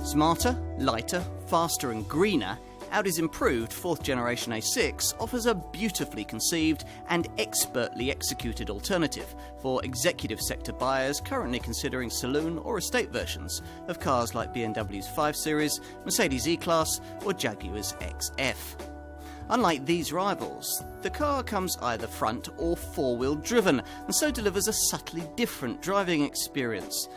Smarter, lighter, faster and greener, Audi's improved 4th generation A6 offers a beautifully conceived and expertly executed alternative for executive sector buyers currently considering saloon or estate versions of cars like BMW's 5 Series, Mercedes E-Class or Jaguar's XF. Unlike these rivals, the car comes either front or four-wheel driven and so delivers a subtly different driving experience.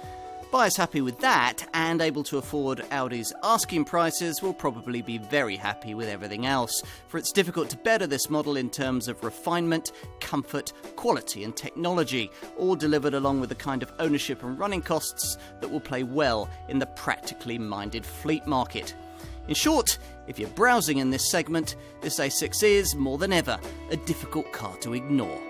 Buyers happy with that and able to afford Audi's asking prices will probably be very happy with everything else, for it's difficult to better this model in terms of refinement, comfort, quality and technology, all delivered along with the kind of ownership and running costs that will play well in the practically minded fleet market. In short, if you're browsing in this segment, this A6 is, more than ever, a difficult car to ignore.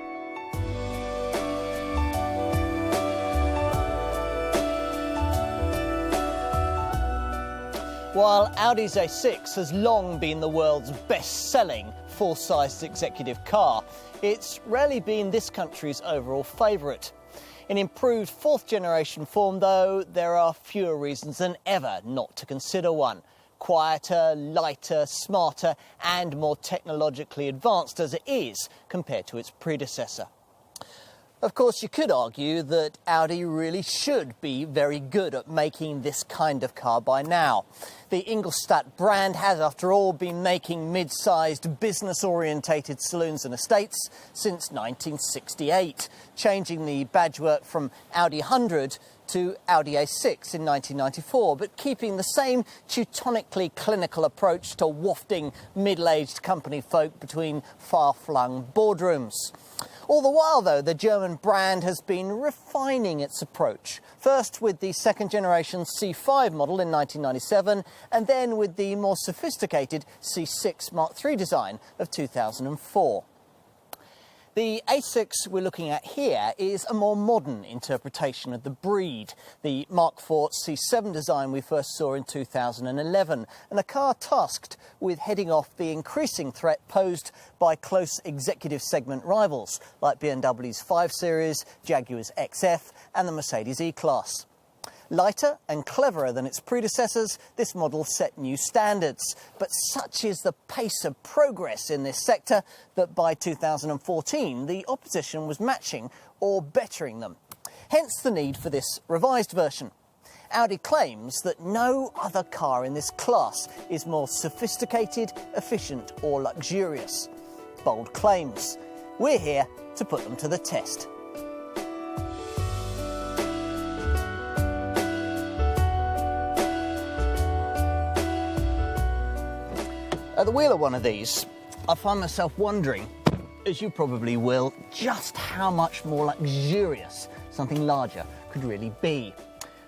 While Audi's A6 has long been the world's best-selling full-sized executive car, it's rarely been this country's overall favourite. In improved 4th generation form, though, there are fewer reasons than ever not to consider one. Quieter, lighter, smarter and more technologically advanced as it is compared to its predecessor. Of course, you could argue that Audi really should be very good at making this kind of car by now. The Ingolstadt brand has, after all, been making mid-sized, business-orientated saloons and estates since 1968, changing the badgework from Audi 100 to Audi A6 in 1994, but keeping the same teutonically clinical approach to wafting middle-aged company folk between far-flung boardrooms. All the while, though, the German brand has been refining its approach, first with the 2nd generation C5 model in 1997, and then with the more sophisticated C6 Mark III design of 2004. The A6 we're looking at here is a more modern interpretation of the breed, the Mark IV C7 design we first saw in 2011, and a car tasked with heading off the increasing threat posed by close executive segment rivals like BMW's 5 Series, Jaguar's XF and the Mercedes E-Class. Lighter and cleverer than its predecessors, this model set new standards. But such is the pace of progress in this sector that by 2014 the opposition was matching or bettering them. Hence the need for this revised version. Audi claims that no other car in this class is more sophisticated, efficient or luxurious. Bold claims. We're here to put them to the test. At the wheel of one of these, I find myself wondering, as you probably will, just how much more luxurious something larger could really be.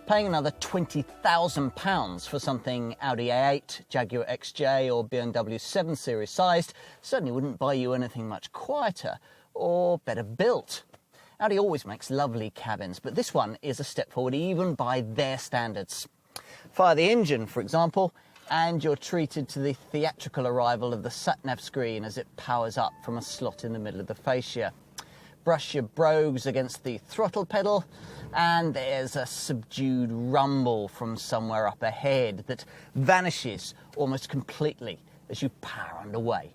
Paying another £20,000 for something Audi A8, Jaguar XJ or BMW 7 Series sized certainly wouldn't buy you anything much quieter or better built. Audi always makes lovely cabins, but this one is a step forward even by their standards. Fire the engine, for example, and you're treated to the theatrical arrival of the sat-nav screen as it powers up from a slot in the middle of the fascia. Brush your brogues against the throttle pedal, and there's a subdued rumble from somewhere up ahead that vanishes almost completely as you power underway.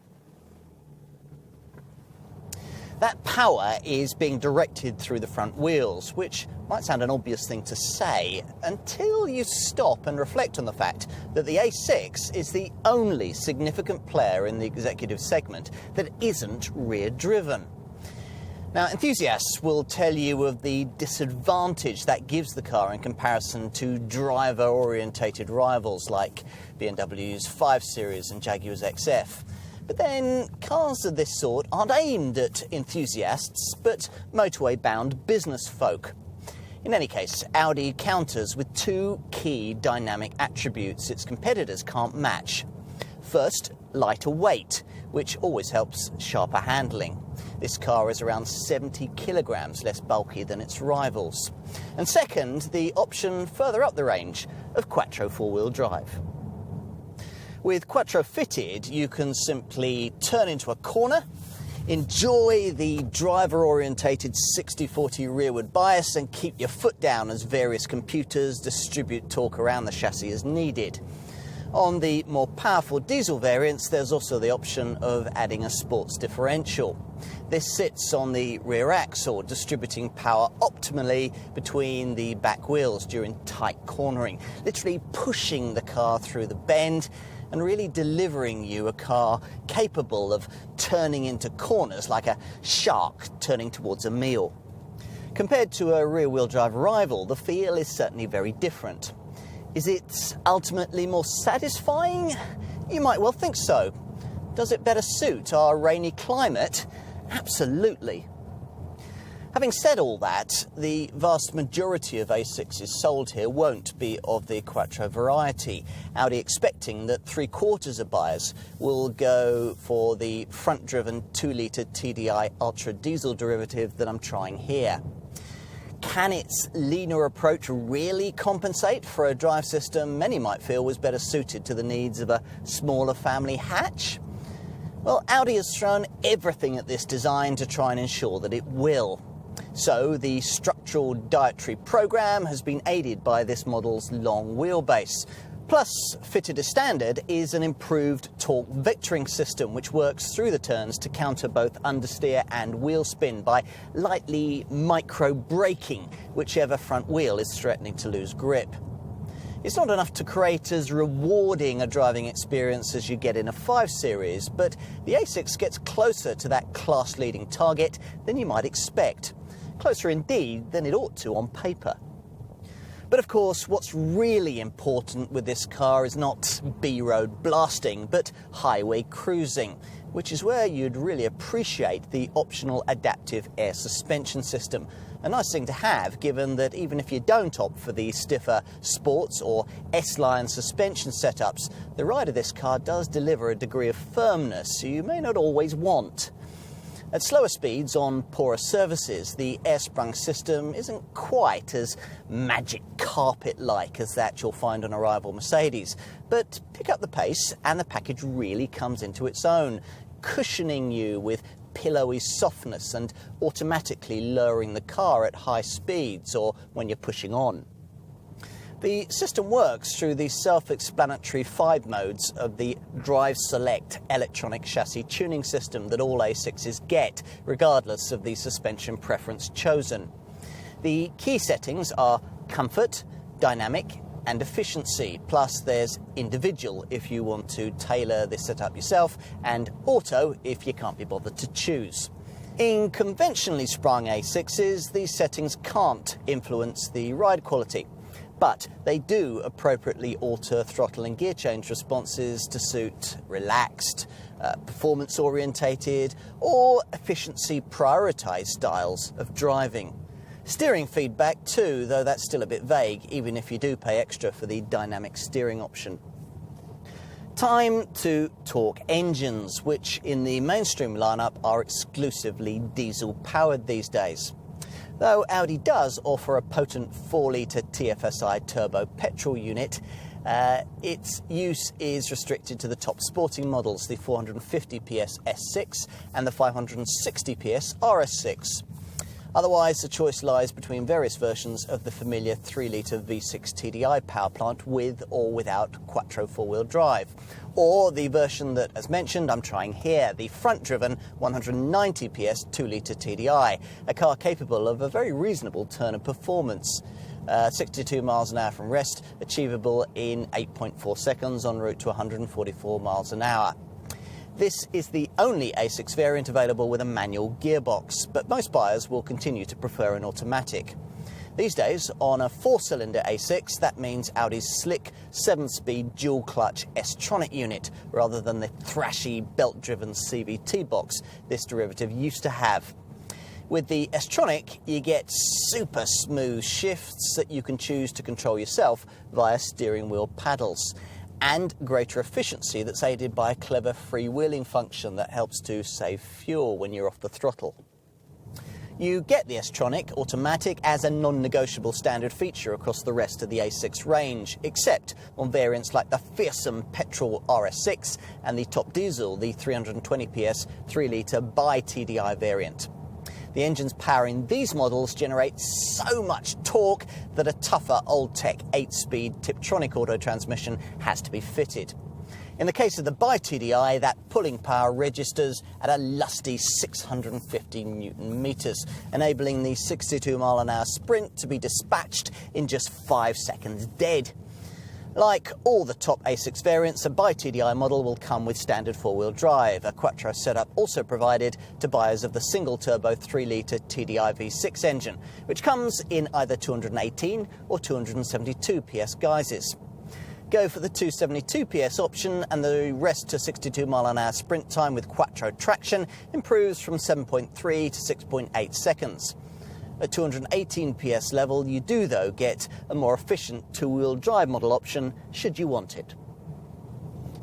That power is being directed through the front wheels, which might sound an obvious thing to say until you stop and reflect on the fact that the A6 is the only significant player in the executive segment that isn't rear-driven. Now, enthusiasts will tell you of the disadvantage that gives the car in comparison to driver-orientated rivals like BMW's 5 Series and Jaguar's XF. But then, cars of this sort aren't aimed at enthusiasts, but motorway-bound business folk. In any case, Audi counters with two key dynamic attributes its competitors can't match. First, lighter weight, which always helps sharper handling. This car is around 70 kilograms less bulky than its rivals. And second, the option further up the range of Quattro four-wheel drive. With Quattro fitted, you can simply turn into a corner, Enjoy the driver-orientated 60/40 rearward bias and keep your foot down as various computers distribute torque around the chassis as needed. On the more powerful diesel variants, there's also the option of adding a sports differential. This sits on the rear axle, distributing power optimally between the back wheels during tight cornering, literally pushing the car through the bend and really delivering you a car capable of turning into corners like a shark turning towards a meal. Compared to a rear-wheel drive rival, the feel is certainly very different. Is it ultimately more satisfying? You might well think so. Does it better suit our rainy climate? Absolutely. Having said all that, the vast majority of A6s sold here won't be of the Quattro variety. Audi expecting that 3/4 of buyers will go for the front-driven 2-litre TDI Ultra diesel derivative that I'm trying here. Can its leaner approach really compensate for a drive system many might feel was better suited to the needs of a smaller family hatch? Well, Audi has thrown everything at this design to try and ensure that it will. So the structural dietary program has been aided by this model's long wheelbase. Plus, fitted as standard is an improved torque vectoring system which works through the turns to counter both understeer and wheel spin by lightly micro-braking whichever front wheel is threatening to lose grip. It's not enough to create as rewarding a driving experience as you get in a 5 Series, but the A6 gets closer to that class-leading target than you might expect. Closer indeed than it ought to on paper. But of course, what's really important with this car is not B-road blasting, but highway cruising, which is where you'd really appreciate the optional adaptive air suspension system. A nice thing to have, given that even if you don't opt for the stiffer sports or S-line suspension setups, the ride of this car does deliver a degree of firmness you may not always want. At slower speeds on poorer surfaces, the air-sprung system isn't quite as magic carpet-like as that you'll find on a rival Mercedes. But pick up the pace and the package really comes into its own, cushioning you with pillowy softness and automatically lowering the car at high speeds or when you're pushing on. The system works through the self-explanatory 5 modes of the Drive Select electronic chassis tuning system that all A6s get, regardless of the suspension preference chosen. The key settings are comfort, dynamic and efficiency, plus there's individual if you want to tailor this setup yourself, and auto if you can't be bothered to choose. In conventionally sprung A6s, these settings can't influence the ride quality, but they do appropriately alter throttle and gear change responses to suit relaxed, performance-orientated or efficiency-prioritised styles of driving. Steering feedback too, though that's still a bit vague, even if you do pay extra for the dynamic steering option. Time to talk engines, which in the mainstream lineup are exclusively diesel-powered these days. Though Audi does offer a potent 4-litre TFSI turbo petrol unit, its use is restricted to the top sporting models, the 450 PS S6 and the 560 PS RS6. Otherwise, the choice lies between various versions of the familiar 3-litre V6 TDI power plant with or without Quattro 4-wheel drive, or the version that, as mentioned, I'm trying here, the front-driven 190 PS 2-litre TDI, a car capable of a very reasonable turn of performance. 62 miles an hour from rest, achievable in 8.4 seconds en route to 144 miles an hour. This is the only A6 variant available with a manual gearbox, but most buyers will continue to prefer an automatic. These days, on a 4-cylinder A6, that means Audi's slick 7-speed dual-clutch S-tronic unit, rather than the thrashy belt-driven CVT box this derivative used to have. With the S-tronic, you get super smooth shifts that you can choose to control yourself via steering wheel paddles, and greater efficiency that's aided by a clever freewheeling function that helps to save fuel when you're off the throttle. You get the S-Tronic automatic as a non-negotiable standard feature across the rest of the A6 range, except on variants like the fearsome petrol RS6 and the top diesel, the 320 PS 3-litre bi-TDI variant. The engines powering these models generate so much torque that a tougher old-tech 8-speed Tiptronic auto transmission has to be fitted. In the case of the bi-TDI, that pulling power registers at a lusty 650 newton metres, enabling the 62-mile-an-hour sprint to be dispatched in just 5 seconds dead. Like all the top A6 variants, a bi-TDI model will come with standard four-wheel drive, a quattro setup also provided to buyers of the single-turbo 3-litre TDI V6 engine, which comes in either 218 or 272 PS guises. Go for the 272 PS option and the rest to 62 mile-an-hour sprint time with quattro traction improves from 7.3 to 6.8 seconds. At 218 PS level, you do, though, get a more efficient two-wheel drive model option should you want it.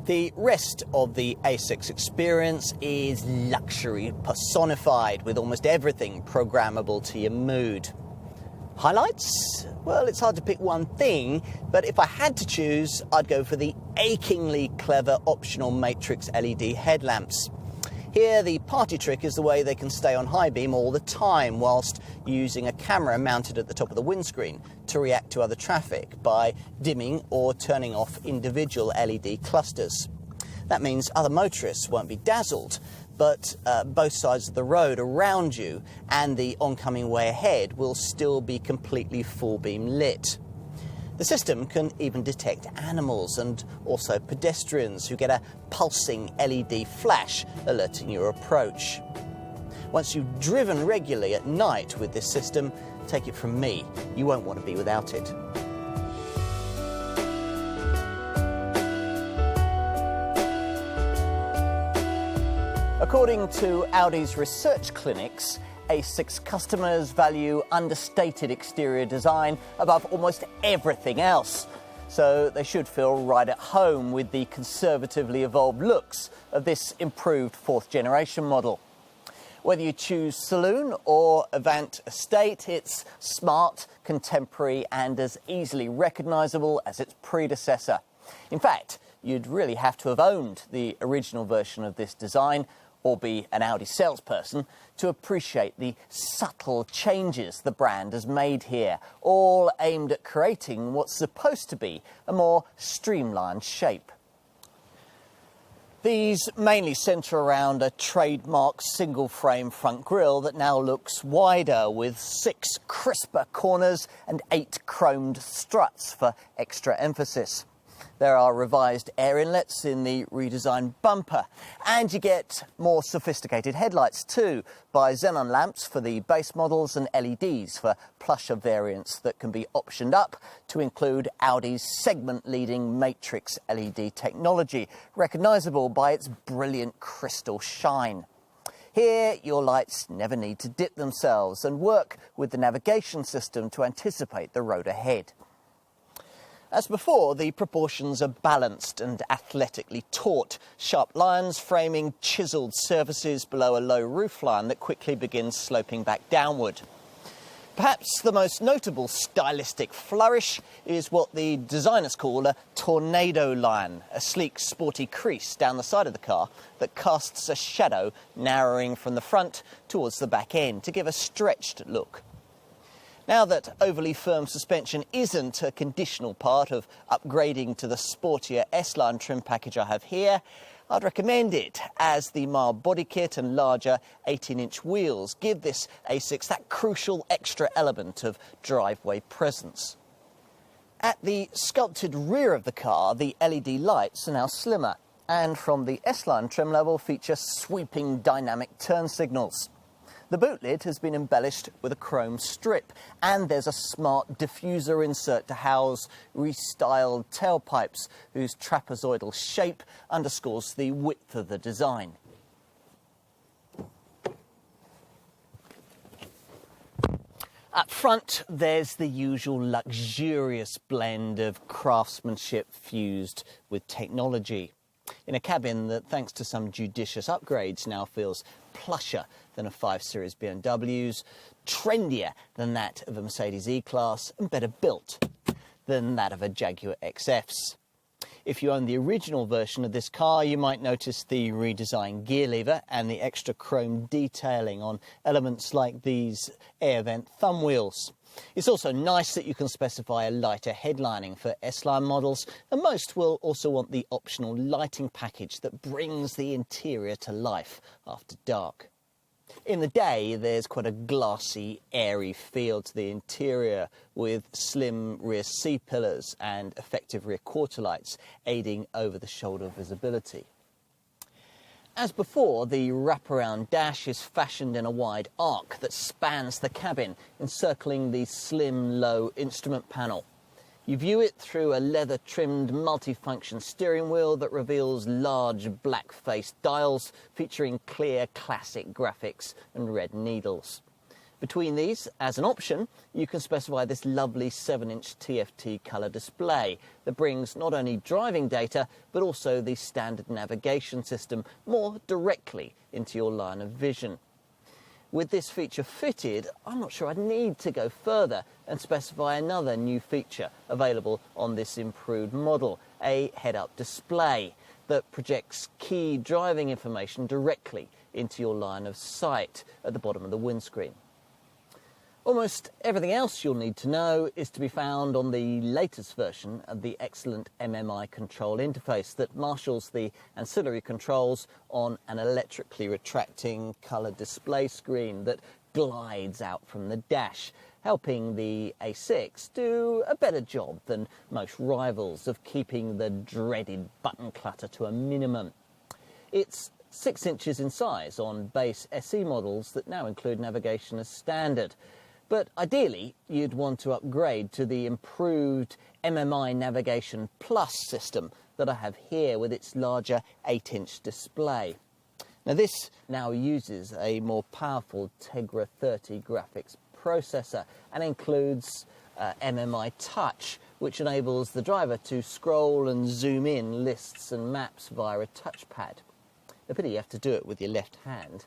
The rest of the A6 experience is luxury personified, with almost everything programmable to your mood. Highlights? Well, it's hard to pick one thing, but if I had to choose, I'd go for the achingly clever optional matrix LED headlamps. Here, the party trick is the way they can stay on high beam all the time whilst using a camera mounted at the top of the windscreen to react to other traffic by dimming or turning off individual LED clusters. That means other motorists won't be dazzled, but both sides of the road around you and the oncoming way ahead will still be completely full beam lit. The system can even detect animals and also pedestrians who get a pulsing LED flash alerting your approach. Once you've driven regularly at night with this system, take it from me, you won't want to be without it. According to Audi's research clinics, A6 customers value understated exterior design above almost everything else, so they should feel right at home with the conservatively evolved looks of this improved fourth-generation model. Whether you choose Saloon or Avant Estate, it's smart, contemporary and as easily recognisable as its predecessor. In fact, you'd really have to have owned the original version of this design or be an Audi salesperson to appreciate the subtle changes the brand has made here, all aimed at creating what's supposed to be a more streamlined shape. These mainly centre around a trademark single-frame front grille that now looks wider, with 6 crisper corners and 8 chromed struts for extra emphasis. There are revised air inlets in the redesigned bumper, and you get more sophisticated headlights too, by xenon lamps for the base models and LEDs for plusher variants that can be optioned up to include Audi's segment-leading matrix LED technology, recognisable by its brilliant crystal shine. Here, your lights never need to dip themselves and work with the navigation system to anticipate the road ahead. As before, the proportions are balanced and athletically taut, sharp lines framing chiselled surfaces below a low roofline that quickly begins sloping back downward. Perhaps the most notable stylistic flourish is what the designers call a tornado line, a sleek, sporty crease down the side of the car that casts a shadow narrowing from the front towards the back end to give a stretched look. Now that overly firm suspension isn't a conditional part of upgrading to the sportier S-Line trim package I have here, I'd recommend it, as the mild body kit and larger 18-inch wheels give this A6 that crucial extra element of driveway presence. At the sculpted rear of the car, the LED lights are now slimmer, and from the S-Line trim level feature sweeping dynamic turn signals. The boot lid has been embellished with a chrome strip, and there's a smart diffuser insert to house restyled tailpipes whose trapezoidal shape underscores the width of the design. Up front, there's the usual luxurious blend of craftsmanship fused with technology, in a cabin that, thanks to some judicious upgrades, now feels plusher than a 5 Series BMW's, trendier than that of a Mercedes E-Class, and better built than that of a Jaguar XF's. If you own the original version of this car, you might notice the redesigned gear lever and the extra chrome detailing on elements like these air vent thumb wheels. It's also nice that you can specify a lighter headlining for S-Line models, and most will also want the optional lighting package that brings the interior to life after dark. In the day, there's quite a glassy, airy feel to the interior, with slim rear C-pillars and effective rear quarter lights aiding over-the-shoulder visibility. As before, the wraparound dash is fashioned in a wide arc that spans the cabin, encircling the slim, low instrument panel. You view it through a leather-trimmed multifunction steering wheel that reveals large black-faced dials featuring clear classic graphics and red needles. Between these, as an option, you can specify this lovely 7-inch TFT colour display that brings not only driving data but also the standard navigation system more directly into your line of vision. With this feature fitted, I'm not sure I'd need to go further and specify another new feature available on this improved model, a head-up display that projects key driving information directly into your line of sight at the bottom of the windscreen. Almost everything else you'll need to know is to be found on the latest version of the excellent MMI control interface that marshals the ancillary controls on an electrically retracting colour display screen that glides out from the dash, helping the A6 do a better job than most rivals of keeping the dreaded button clutter to a minimum. It's 6 inches in size on base SE models that now include navigation as standard. But ideally, you'd want to upgrade to the improved MMI Navigation Plus system that I have here with its larger 8-inch display. Now this now uses a more powerful Tegra 30 graphics processor and includes MMI Touch, which enables the driver to scroll and zoom in lists and maps via a touchpad. A pity you have to do it with your left hand.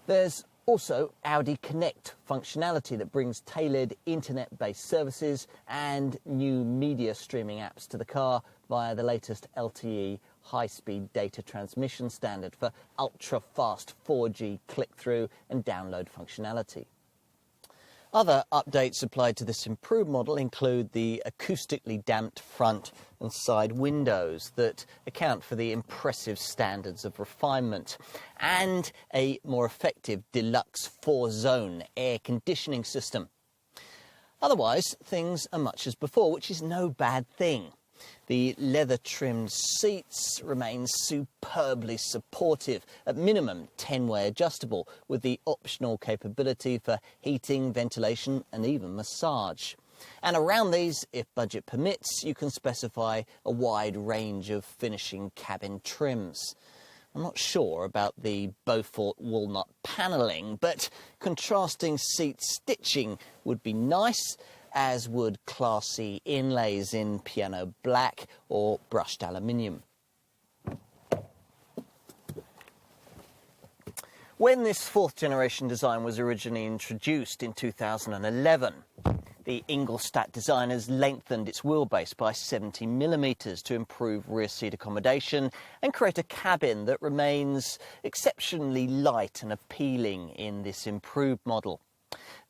There's also Audi Connect functionality that brings tailored internet-based services and new media streaming apps to the car via the latest LTE high-speed data transmission standard for ultra-fast 4G click-through and download functionality. Other updates applied to this improved model include the acoustically damped front and side windows that account for the impressive standards of refinement, and a more effective deluxe 4-zone air conditioning system. Otherwise, things are much as before, which is no bad thing. The leather-trimmed seats remain superbly supportive, at minimum 10-way adjustable, with the optional capability for heating, ventilation and even massage. And around these, if budget permits, you can specify a wide range of finishing cabin trims. I'm not sure about the Beaufort walnut panelling, but contrasting seat stitching would be nice, as would classy inlays in piano black or brushed aluminium. When this 4th generation design was originally introduced in 2011, the Ingolstadt designers lengthened its wheelbase by 70mm to improve rear seat accommodation and create a cabin that remains exceptionally light and appealing in this improved model.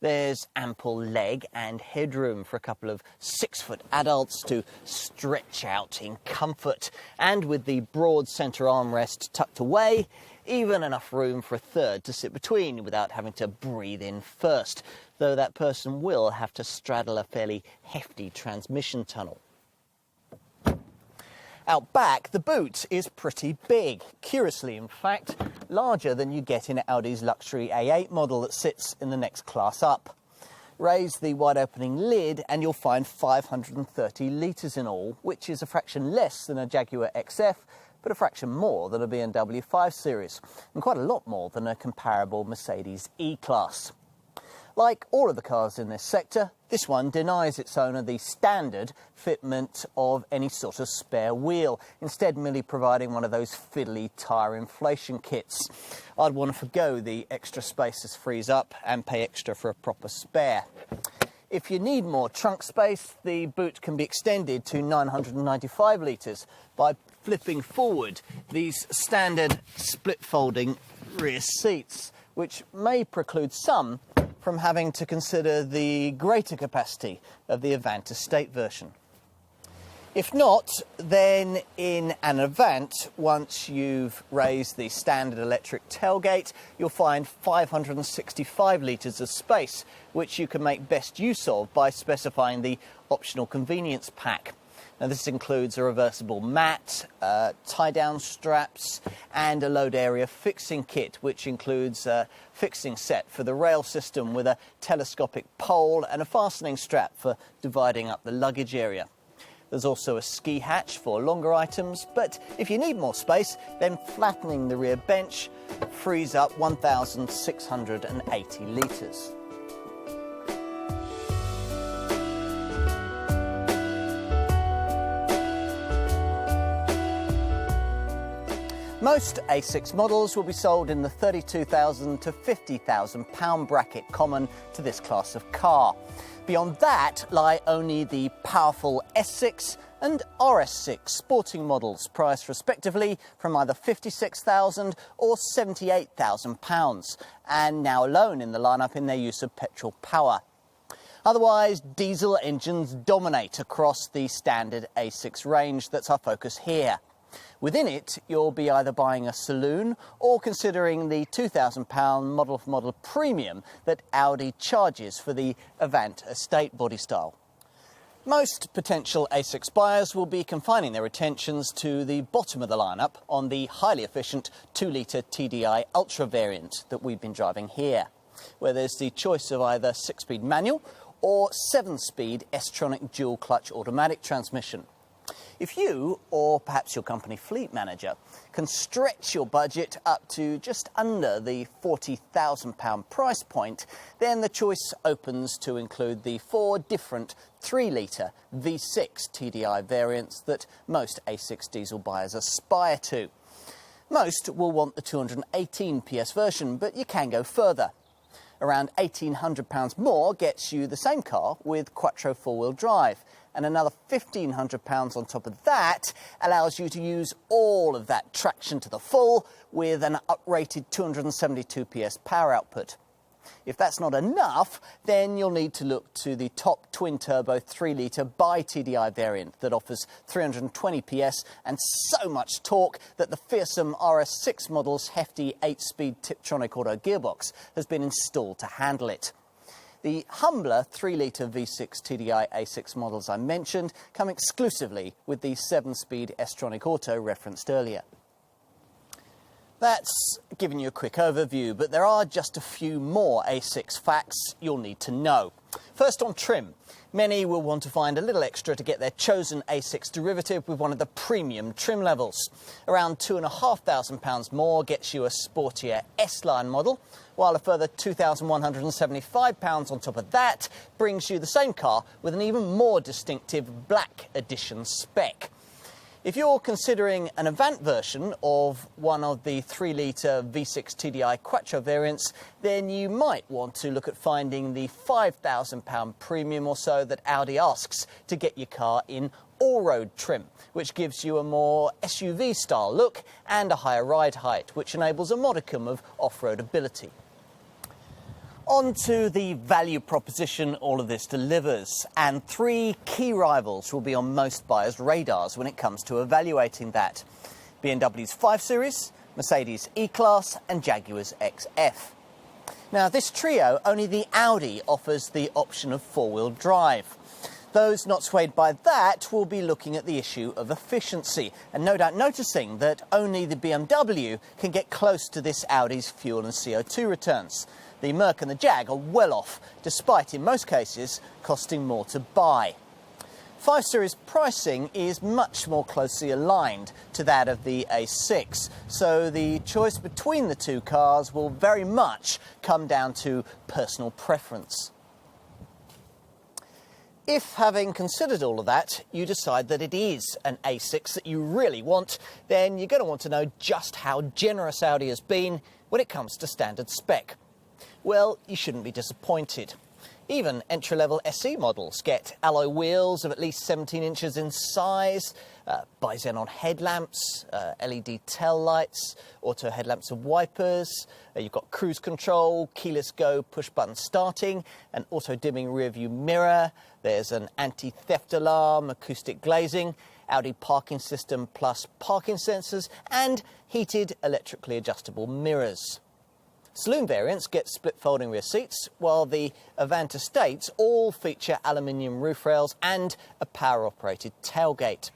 There's ample leg and headroom for a couple of 6-foot adults to stretch out in comfort, and with the broad centre armrest tucked away, even enough room for a third to sit between without having to breathe in first, though that person will have to straddle a fairly hefty transmission tunnel. Out back, the boot is pretty big, curiously in fact, larger than you get in Audi's luxury A8 model that sits in the next class up. Raise the wide opening lid and you'll find 530 litres in all, which is a fraction less than a Jaguar XF, but a fraction more than a BMW 5 Series, and quite a lot more than a comparable Mercedes E-Class. Like all of the cars in this sector, this one denies its owner the standard fitment of any sort of spare wheel, instead merely providing one of those fiddly tyre inflation kits. I'd want to forgo the extra space this frees up and pay extra for a proper spare. If you need more trunk space, the boot can be extended to 995 litres by flipping forward these standard split-folding rear seats, which may preclude some from having to consider the greater capacity of the Avant Estate version. If not, then in an Avant, once you've raised the standard electric tailgate, you'll find 565 litres of space, which you can make best use of by specifying the optional convenience pack. Now, this includes a reversible mat, tie-down straps, and a load area fixing kit, which includes a fixing set for the rail system with a telescopic pole and a fastening strap for dividing up the luggage area. There's also a ski hatch for longer items, but if you need more space, then flattening the rear bench frees up 1,680 litres. Most A6 models will be sold in the £32,000 to £50,000 bracket common to this class of car. Beyond that lie only the powerful S6 and RS6 sporting models, priced respectively from either £56,000 or £78,000, and now alone in the lineup in their use of petrol power. Otherwise, diesel engines dominate across the standard A6 range that's our focus here. Within it, you'll be either buying a saloon or considering the £2,000 model-for-model premium that Audi charges for the Avant Estate body style. Most potential A6 buyers will be confining their attentions to the bottom of the lineup on the highly efficient 2-litre TDI Ultra variant that we've been driving here, where there's the choice of either 6-speed manual or 7-speed S-tronic dual-clutch automatic transmission. If you, or perhaps your company fleet manager, can stretch your budget up to just under the £40,000 price point, then the choice opens to include the 4 different 3-litre V6 TDI variants that most A6 diesel buyers aspire to. Most will want the 218 PS version, but you can go further. Around £1,800 more gets you the same car with Quattro 4-wheel drive, and another £1,500 on top of that allows you to use all of that traction to the full with an uprated 272 PS power output. If that's not enough, then you'll need to look to the top twin-turbo 3-litre bi-TDI variant that offers 320 PS and so much torque that the fearsome RS6 model's hefty 8-speed Tiptronic auto gearbox has been installed to handle it. The humbler 3-litre V6 TDI A6 models I mentioned come exclusively with the 7-speed S-tronic auto referenced earlier. That's given you a quick overview, but there are just a few more A6 facts you'll need to know. First, on trim. Many will want to find a little extra to get their chosen A6 derivative with one of the premium trim levels. Around £2,500 more gets you a sportier S-Line model, while a further £2,175 on top of that brings you the same car with an even more distinctive Black Edition spec. If you're considering an Avant version of one of the 3-litre V6 TDI Quattro variants, then you might want to look at finding the £5,000 premium or so that Audi asks to get your car in all-road trim, which gives you a more SUV-style look and a higher ride height, which enables a modicum of off-road ability. On to the value proposition all of this delivers, and 3 key rivals will be on most buyers' radars when it comes to evaluating that. BMW's 5 Series, Mercedes E-Class and Jaguar's XF. Now, this trio, only the Audi offers the option of 4-wheel drive. Those not swayed by that will be looking at the issue of efficiency, and no doubt noticing that only the BMW can get close to this Audi's fuel and CO2 returns. The Merc and the Jag are well off, despite in most cases costing more to buy. 5 Series pricing is much more closely aligned to that of the A6, so the choice between the two cars will very much come down to personal preference. If, having considered all of that, you decide that it is an A6 that you really want, then you're going to want to know just how generous Audi has been when it comes to standard spec. Well, you shouldn't be disappointed. Even entry-level SE models get alloy wheels of at least 17 inches in size, bi-xenon headlamps, LED tail lights, auto headlamps and wipers. You've got cruise control, keyless go, push-button starting, an auto-dimming rear-view mirror. There's an anti-theft alarm, acoustic glazing, Audi parking system plus parking sensors, and heated electrically adjustable mirrors. Saloon variants get split folding rear seats, while the Avant Estates all feature aluminium roof rails and a power-operated tailgate.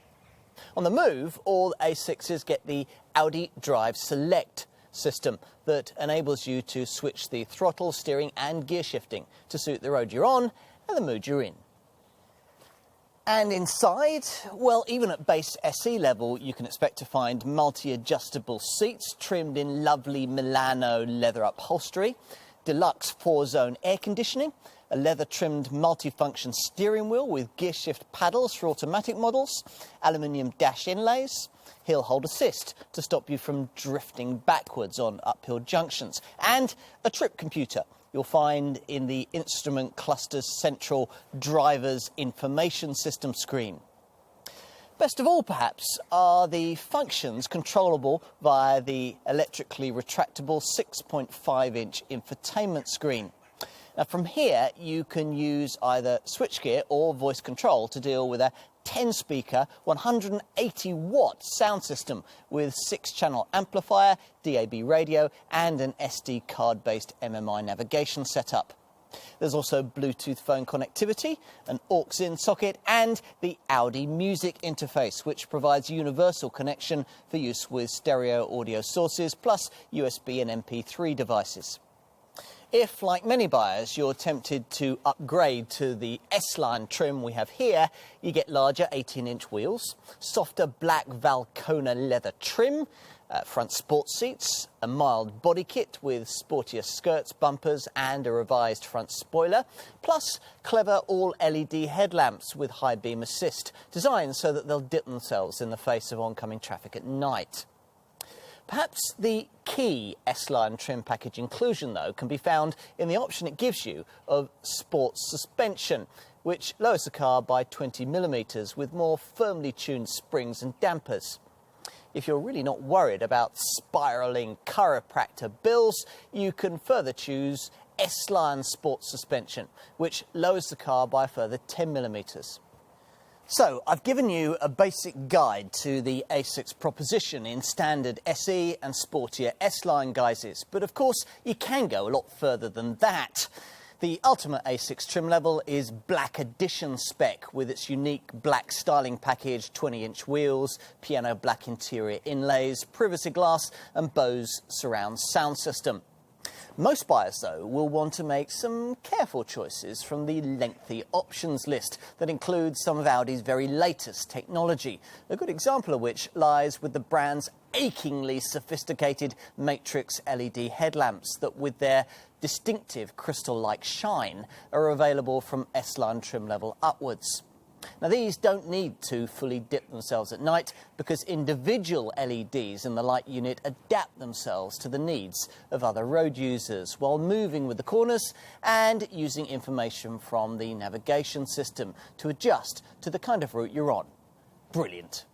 On the move, all A6s get the Audi Drive Select system that enables you to switch the throttle, steering and gear shifting to suit the road you're on and the mood you're in. And inside, well, even at base SE level, you can expect to find multi-adjustable seats trimmed in lovely Milano leather upholstery, deluxe 4-zone air conditioning, a leather-trimmed multifunction steering wheel with gear shift paddles for automatic models, aluminium dash inlays, hill hold assist to stop you from drifting backwards on uphill junctions, and a trip computer you'll find in the instrument cluster's central driver's information system screen. Best of all, perhaps, are the functions controllable via the electrically retractable 6.5-inch infotainment screen. Now, from here, you can use either switchgear or voice control to deal with a 10-speaker, 180-watt sound system with 6-channel amplifier, DAB radio and an SD card-based MMI navigation setup. There's also Bluetooth phone connectivity, an aux-in socket and the Audi Music interface, which provides universal connection for use with stereo audio sources, plus USB and MP3 devices. If, like many buyers, you're tempted to upgrade to the S-Line trim we have here, you get larger 18-inch wheels, softer black Valcona leather trim, front sports seats, a mild body kit with sportier skirts, bumpers and a revised front spoiler, plus clever all-LED headlamps with high beam assist, designed so that they'll dip themselves in the face of oncoming traffic at night. Perhaps the key S-Line trim package inclusion, though, can be found in the option it gives you of sports suspension, which lowers the car by 20mm with more firmly tuned springs and dampers. If you're really not worried about spiralling chiropractor bills, you can further choose S-Line sports suspension, which lowers the car by a further 10mm. So, I've given you a basic guide to the A6 proposition in standard SE and sportier S-Line guises, but of course you can go a lot further than that. The ultimate A6 trim level is Black Edition spec with its unique black styling package, 20-inch wheels, piano black interior inlays, privacy glass and Bose surround sound system. Most buyers, though, will want to make some careful choices from the lengthy options list that includes some of Audi's very latest technology, a good example of which lies with the brand's achingly sophisticated matrix LED headlamps that, with their distinctive crystal-like shine, are available from S-Line trim level upwards. Now, these don't need to fully dip themselves at night because individual LEDs in the light unit adapt themselves to the needs of other road users while moving with the corners and using information from the navigation system to adjust to the kind of route you're on. Brilliant.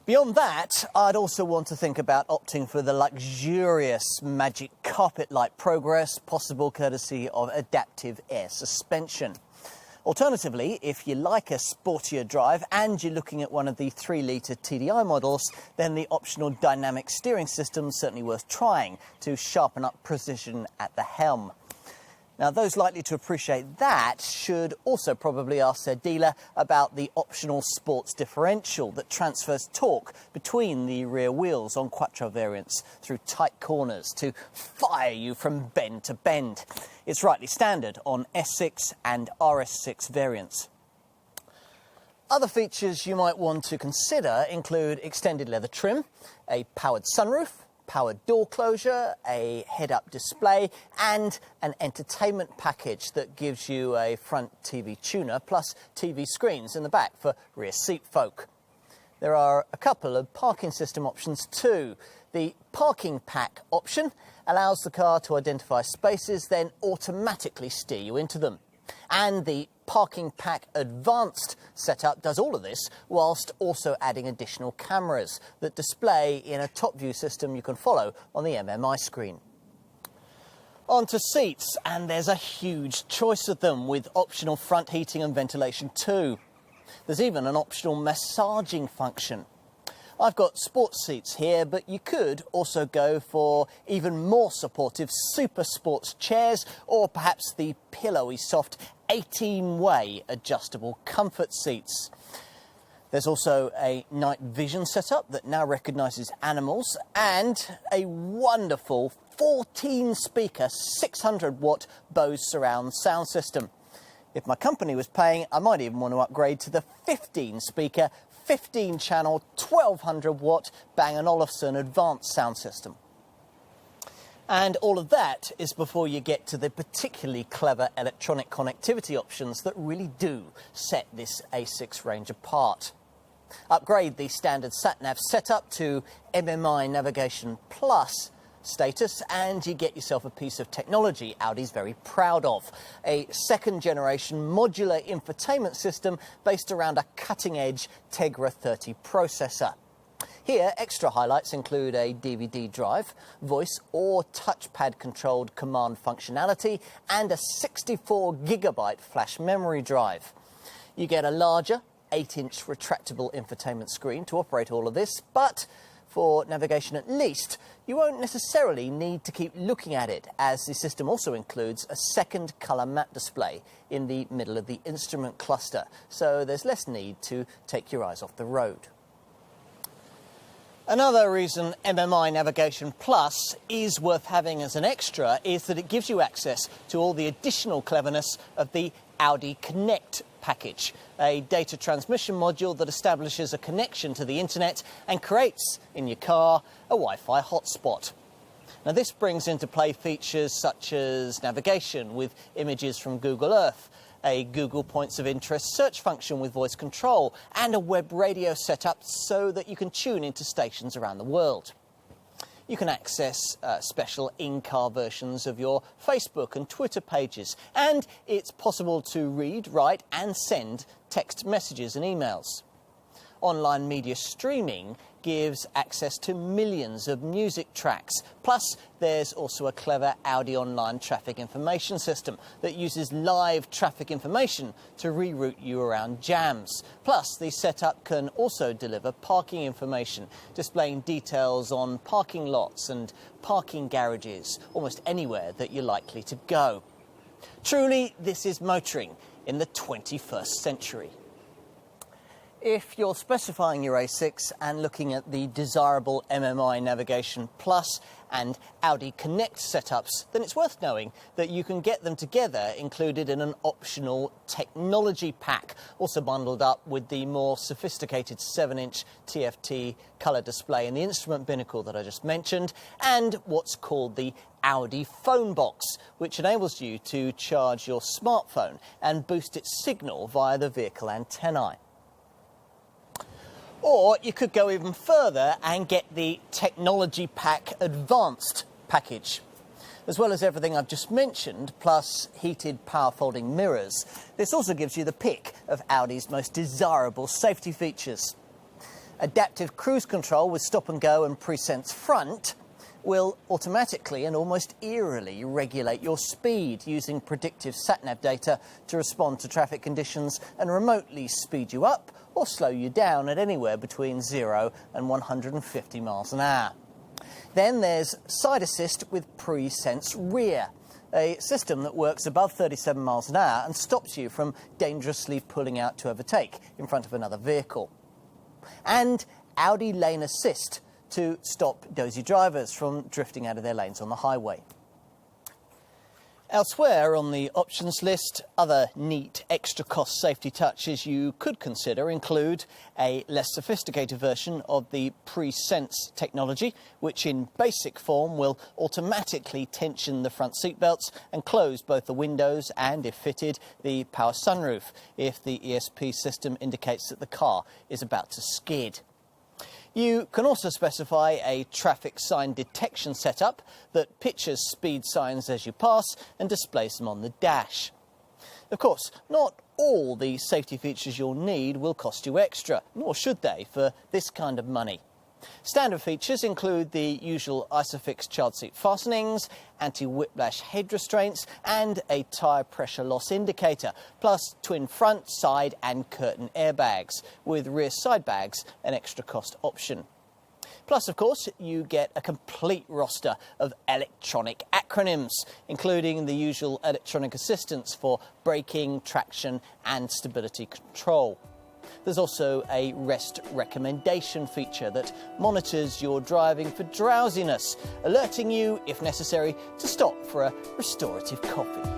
Beyond that, I'd also want to think about opting for the luxurious magic carpet-like progress possible courtesy of adaptive air suspension. Alternatively, if you like a sportier drive and you're looking at one of the 3-litre TDI models, then the optional dynamic steering system is certainly worth trying to sharpen up precision at the helm. Now, those likely to appreciate that should also probably ask their dealer about the optional sports differential that transfers torque between the rear wheels on Quattro variants through tight corners to fire you from bend to bend. It's rightly standard on S6 and RS6 variants. Other features you might want to consider include extended leather trim, a powered sunroof, powered door closure, a head-up display and an entertainment package that gives you a front TV tuner plus TV screens in the back for rear seat folk. There are a couple of parking system options too. The parking pack option allows the car to identify spaces, then automatically steer you into them. And the Parking Pack Advanced setup does all of this whilst also adding additional cameras that display in a top view system you can follow on the MMI screen. On to seats, and there's a huge choice of them with optional front heating and ventilation too. There's even an optional massaging function. I've got sports seats here, but you could also go for even more supportive super sports chairs or perhaps the pillowy soft 18-way adjustable comfort seats. There's also a night vision setup that now recognises animals and a wonderful 14-speaker 600-watt Bose surround sound system. If my company was paying, I might even want to upgrade to the 15-speaker 15-channel, 1200-watt Bang & Olufsen advanced sound system. And all of that is before you get to the particularly clever electronic connectivity options that really do set this A6 range apart. Upgrade the standard sat-nav setup to MMI Navigation Plus status and you get yourself a piece of technology Audi's very proud of. A second-generation modular infotainment system based around a cutting-edge Tegra 30 processor. Here, extra highlights include a DVD drive, voice or touchpad-controlled command functionality and a 64GB flash memory drive. You get a larger 8-inch retractable infotainment screen to operate all of this, but for navigation at least, you won't necessarily need to keep looking at it, as the system also includes a second colour matte display in the middle of the instrument cluster, so there's less need to take your eyes off the road. Another reason MMI Navigation Plus is worth having as an extra is that it gives you access to all the additional cleverness of the Audi Connect package, a data transmission module that establishes a connection to the internet and creates, in your car, a Wi-Fi hotspot. Now this brings into play features such as navigation with images from Google Earth, a Google Points of Interest search function with voice control, and a web radio setup so that you can tune into stations around the world. You can access special in-car versions of your Facebook and Twitter pages, and it's possible to read, write and send text messages and emails. Online media streaming gives access to millions of music tracks. Plus, there's also a clever Audi online traffic information system that uses live traffic information to reroute you around jams. Plus, the setup can also deliver parking information, displaying details on parking lots and parking garages, almost anywhere that you're likely to go. Truly, this is motoring in the 21st century. If you're specifying your A6 and looking at the desirable MMI Navigation Plus and Audi Connect setups, then it's worth knowing that you can get them together included in an optional technology pack, also bundled up with the more sophisticated 7-inch TFT colour display in the instrument binnacle that I just mentioned, and what's called the Audi phone box, which enables you to charge your smartphone and boost its signal via the vehicle antennae. Or you could go even further and get the Technology Pack Advanced package. As well as everything I've just mentioned, plus heated power folding mirrors, this also gives you the pick of Audi's most desirable safety features. Adaptive cruise control with stop and go and pre-sense front will automatically and almost eerily regulate your speed using predictive sat-nav data to respond to traffic conditions and remotely speed you up or slow you down at anywhere between 0 and 150 miles an hour. Then there's side assist with pre-sense rear, a system that works above 37 miles an hour and stops you from dangerously pulling out to overtake in front of another vehicle. And Audi Lane Assist to stop dozy drivers from drifting out of their lanes on the highway. Elsewhere on the options list, other neat extra cost safety touches you could consider include a less sophisticated version of the pre-sense technology, which in basic form will automatically tension the front seatbelts and close both the windows and, if fitted, the power sunroof if the ESP system indicates that the car is about to skid. You can also specify a traffic sign detection setup that pictures speed signs as you pass and displays them on the dash. Of course, not all the safety features you'll need will cost you extra, nor should they for this kind of money. Standard features include the usual Isofix child seat fastenings, anti-whiplash head restraints and a tyre pressure loss indicator, plus twin front, side and curtain airbags, with rear side bags an extra cost option. Plus, of course, you get a complete roster of electronic acronyms, including the usual electronic assistance for braking, traction and stability control. There's also a rest recommendation feature that monitors your driving for drowsiness, alerting you, if necessary, to stop for a restorative coffee.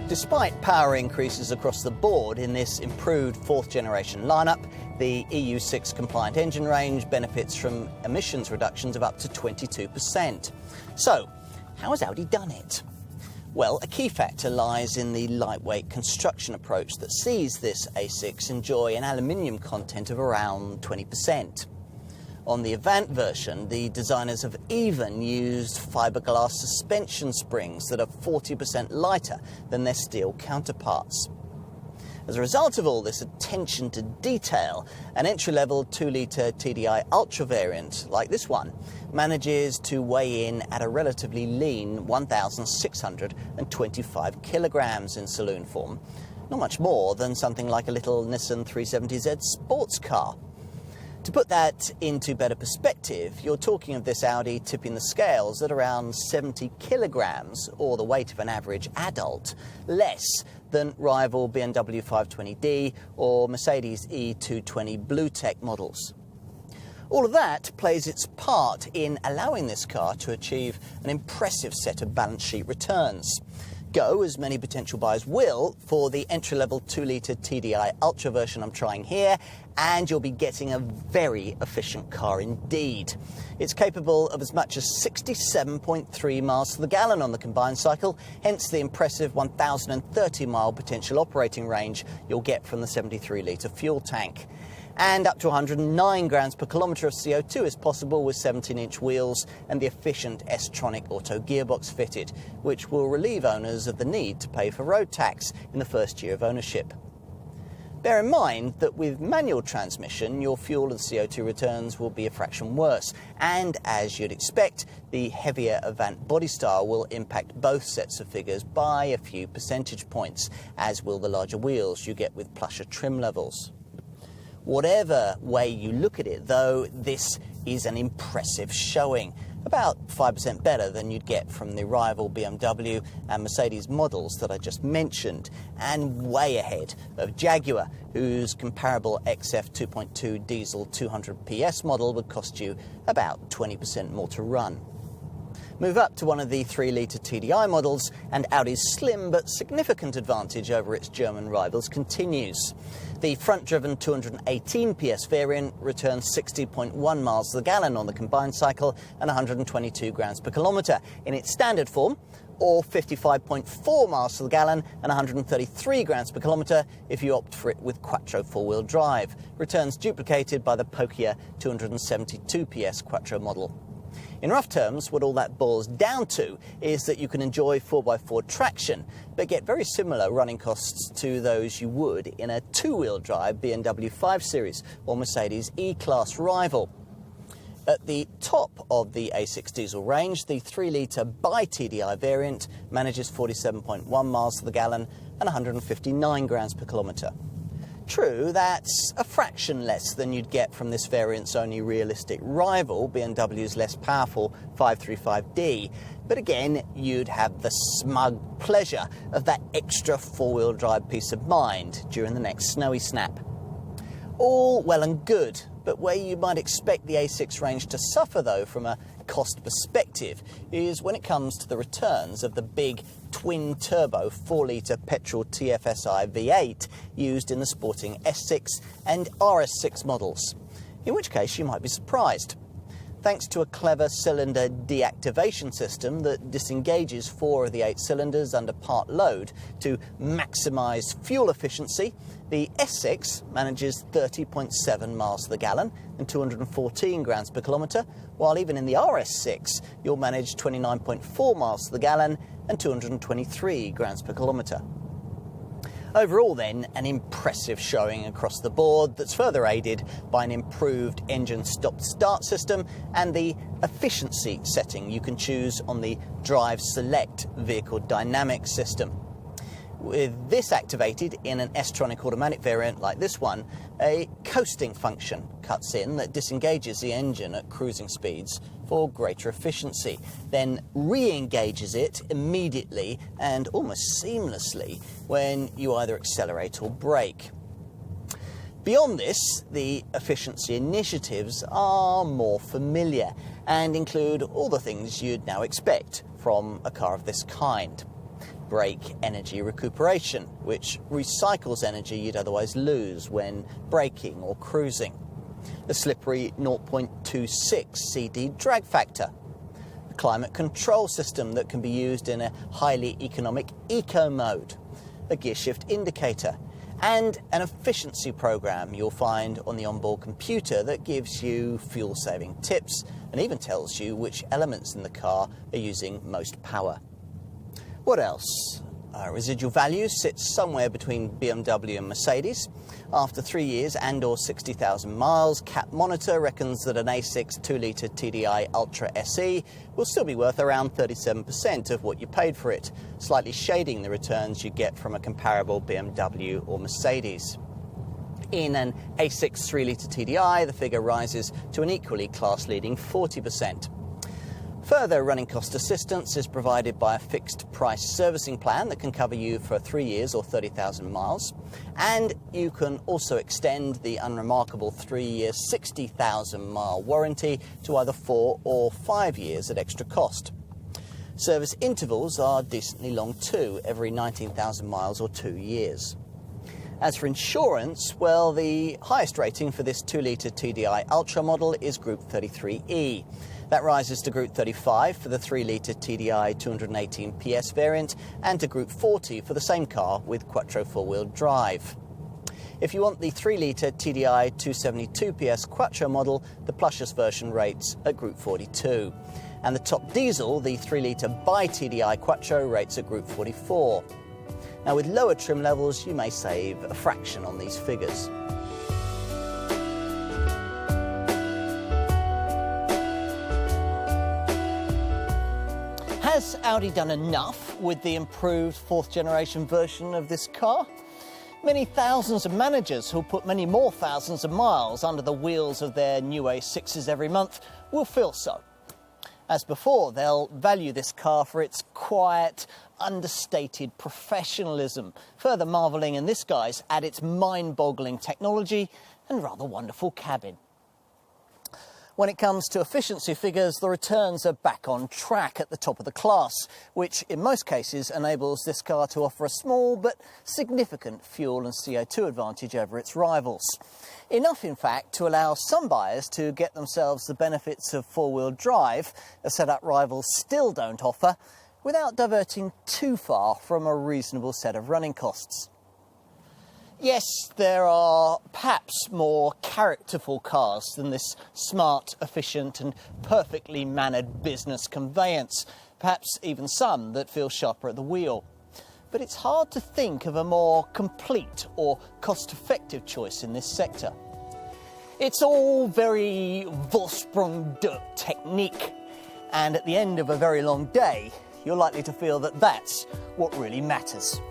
Despite power increases across the board in this improved fourth generation lineup, the EU6 compliant engine range benefits from emissions reductions of up to 22%. So, how has Audi done it? Well, a key factor lies in the lightweight construction approach that sees this A6 enjoy an aluminium content of around 20%. On the Avant version, the designers have even used fiberglass suspension springs that are 40% lighter than their steel counterparts. As a result of all this attention to detail, an entry-level 2-litre TDI Ultra variant, like this one, manages to weigh in at a relatively lean 1,625 kilograms in saloon form, not much more than something like a little Nissan 370Z sports car. To put that into better perspective, you're talking of this Audi tipping the scales at around 70 kilograms, or the weight of an average adult, less than rival BMW 520d or Mercedes E220 BlueTech models. All of that plays its part in allowing this car to achieve an impressive set of balance sheet returns. Go, as many potential buyers will, for the entry-level 2-litre TDI Ultra version I'm trying here, and you'll be getting a very efficient car indeed. It's capable of as much as 67.3 miles to the gallon on the combined cycle, hence the impressive 1,030-mile potential operating range you'll get from the 73-litre fuel tank. And up to 109 grams per kilometre of CO2 is possible with 17-inch wheels and the efficient S-tronic auto gearbox fitted, which will relieve owners of the need to pay for road tax in the first year of ownership. Bear in mind that with manual transmission, your fuel and CO2 returns will be a fraction worse, and as you'd expect, the heavier Avant body style will impact both sets of figures by a few percentage points, as will the larger wheels you get with plusher trim levels. Whatever way you look at it, though, this is an impressive showing, about 5% better than you'd get from the rival BMW and Mercedes models that I just mentioned, and way ahead of Jaguar, whose comparable XF 2.2 diesel 200 PS model would cost you about 20% more to run. Move up to one of the 3-litre TDI models, and Audi's slim but significant advantage over its German rivals continues. The front-driven 218 PS variant returns 60.1 miles to the gallon on the combined cycle and 122 grams per kilometre in its standard form, or 55.4 miles to the gallon and 133 grams per kilometre if you opt for it with Quattro four-wheel drive, returns duplicated by the pokier 272 PS Quattro model. In rough terms, what all that boils down to is that you can enjoy 4x4 traction, but get very similar running costs to those you would in a two-wheel drive BMW 5 Series or Mercedes E-Class rival. At the top of the A6 diesel range, the 3-litre bi-TDI variant manages 47.1 miles to the gallon and 159 grams per kilometre. True, that's a fraction less than you'd get from this variant's only realistic rival, BMW's less powerful 535d, but again, you'd have the smug pleasure of that extra four-wheel drive peace of mind during the next snowy snap. All well and good, But where you might expect the A6 range to suffer, though, from a cost perspective, is when it comes to the returns of the big twin-turbo 4-litre petrol TFSI V8 used in the sporting S6 and RS6 models, in which case you might be surprised. Thanks to a clever cylinder deactivation system that disengages 4 of the 8 cylinders under part load to maximise fuel efficiency, the S6 manages 30.7 miles to the gallon and 214 grams per kilometre, while even in the RS6 you'll manage 29.4 miles to the gallon and 223 grams per kilometre. Overall then, an impressive showing across the board that's further aided by an improved engine stop-start system and the efficiency setting you can choose on the Drive Select vehicle dynamics system. With this activated in an S-tronic automatic variant like this one, a coasting function cuts in that disengages the engine at cruising speeds for greater efficiency, then re-engages it immediately and almost seamlessly when you either accelerate or brake. Beyond this, the efficiency initiatives are more familiar and include all the things you'd now expect from a car of this kind. Brake energy recuperation, which recycles energy you'd otherwise lose when braking or cruising. A slippery 0.26 CD drag factor. A climate control system that can be used in a highly economic eco mode. A gear shift indicator. And an efficiency program you'll find on the onboard computer that gives you fuel saving tips and even tells you which elements in the car are using most power. What else? Residual value sits somewhere between BMW and Mercedes. After 3 years and or 60,000 miles, Cap Monitor reckons that an A6 2-litre TDI Ultra SE will still be worth around 37% of what you paid for it, slightly shading the returns you get from a comparable BMW or Mercedes. In an A6 3-litre TDI, the figure rises to an equally class-leading 40%. Further running cost assistance is provided by a fixed price servicing plan that can cover you for 3 years or 30,000 miles. And you can also extend the unremarkable 3-year 60,000 mile warranty to either 4 or 5 years at extra cost. Service intervals are decently long too, every 19,000 miles or 2 years. As for insurance, well, the highest rating for this 2-litre TDI Ultra model is Group 33E. That rises to Group 35 for the 3-litre TDI 218 PS variant and to Group 40 for the same car with Quattro 4-wheel drive. If you want the 3-litre TDI 272 PS Quattro model, the plushless version rates at Group 42. And the top diesel, the 3-litre bi-TDI Quattro, rates at Group 44. Now, with lower trim levels, you may save a fraction on these figures. Has Audi done enough with the improved 4th generation version of this car? Many thousands of managers who'll put many more thousands of miles under the wheels of their new A6s every month will feel so. As before, they'll value this car for its quiet, understated professionalism, further marvelling in this guise at its mind-boggling technology and rather wonderful cabin. When it comes to efficiency figures, the returns are back on track at the top of the class, which in most cases enables this car to offer a small but significant fuel and CO2 advantage over its rivals. Enough, in fact, to allow some buyers to get themselves the benefits of 4-wheel drive, a setup rivals still don't offer, without diverting too far from a reasonable set of running costs. Yes, there are perhaps more characterful cars than this smart, efficient and perfectly mannered business conveyance, perhaps even some that feel sharper at the wheel. But it's hard to think of a more complete or cost-effective choice in this sector. It's all very Vorsprung technique, and at the end of a very long day, you're likely to feel that that's what really matters.